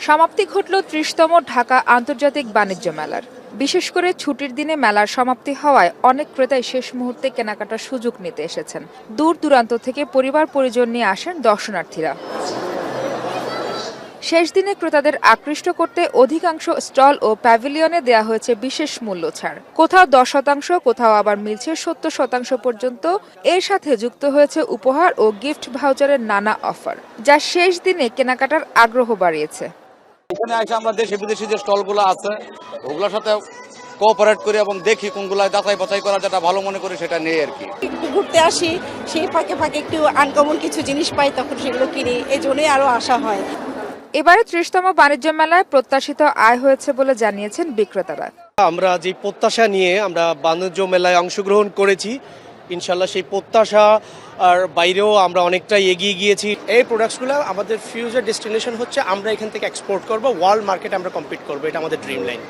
সমাপ্তি ঘটল ৩০তম ঢাকা আন্তর্জাতিক বাণিজ্য মেলার। বিশেষ করে ছুটির দিনে মেলার সমাপ্তি হওয়ায় অনেক ক্রেতাই শেষ মুহূর্তে কেনাকাটার সুযোগ নিতে এসেছেন। দূর দূরান্ত থেকে পরিবার পরিজন নিয়ে আসেন দর্শনার্থীরা। শেষ দিনে ক্রেতাদের আকৃষ্ট করতে অধিকাংশ স্টল ও প্যাভিলিয়নে দেয়া হয়েছে বিশেষ মূল্য ছাড়। কোথাও ১০%, কোথাও আবার মিলছে ৭০% পর্যন্ত। এর সাথে যুক্ত হয়েছে উপহার ও গিফট ভাউচারের নানা অফার, যা শেষ দিনে কেনাকাটার আগ্রহ বাড়িয়েছে। এখানে এসে আমরা দেশি বিদেশি যে স্টলগুলো আছে ওগুলোর সাথে কোঅপারেট করি এবং দেখি কোনগুলো যাচাই বাছাই করা যেটা ভালো মনে করি সেটা নিয়ে আর কি। একটু ঘুরতে আসি, সেই ফাঁকে ফাঁকে একটু আনকমন কিছু জিনিস পাই, তখন সেগুলো কিনি, এই জন্যই আরো আসা হয়। এবারে ৩০তম বাণিজ্য মেলায় প্রত্যাশিত আয় হয়েছে বলে জানিয়েছেন বিক্রেতারা। আমরা যে প্রত্যাশা নিয়ে আমরা বাণিজ্য মেলায় অংশগ্রহণ করেছি, ইনশাল্লাহ সেই প্রত্যাশা আর বাইরেও আমরা অনেকটাই এগিয়ে গিয়েছি। এই প্রোডাক্টসগুলো আমাদের ফিউচার ডেস্টিনেশন হচ্ছে আমরা এখান থেকে এক্সপোর্ট করব, ওয়ার্ল্ড মার্কেটে আমরা কম্পিট করব, এটা আমাদের ড্রিম লাইন।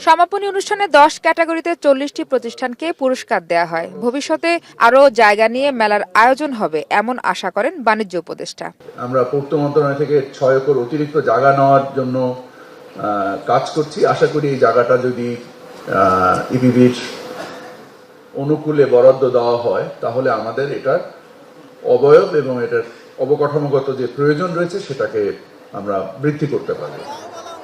সমাপনী অনুষ্ঠানে 10 ক্যাটাগরিতে 40টি প্রতিষ্ঠানকে পুরস্কার দেয়া হয়। ভবিষ্যতে আরও জায়গা নিয়ে মেলার আয়োজন হবে এমন আশা করেন বাণিজ্য উপদেষ্টা। আমরা পূর্ত মন্ত্রণালয় থেকে 6 একর অতিরিক্ত জায়গা নেওয়ার জন্য কাজ করছি। আশা করি এই জায়গাটা যদি ইবিবির অনুকূলে বরাদ্দ দেওয়া হয় তাহলে আমাদের এটার অবয়ব এবং এটার অবকাঠামোগত যে প্রয়োজন রয়েছে সেটাকে আমরা বৃদ্ধি করতে পারব।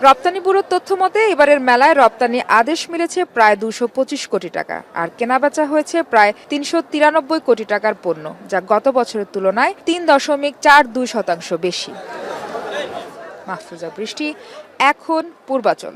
রপ্তানি ব্যুরোর তথ্য মতে এবারের মেলায় রপ্তানি আদেশ মিলেছে প্রায় 225 কোটি টাকা, আর কেনাবেচা হয়েছে প্রায় 393 কোটি টাকার পণ্য, যা গত বছরের তুলনায় 3.42% বেশি। মাহফুজা বৃষ্টি, এখন পূর্বাচল।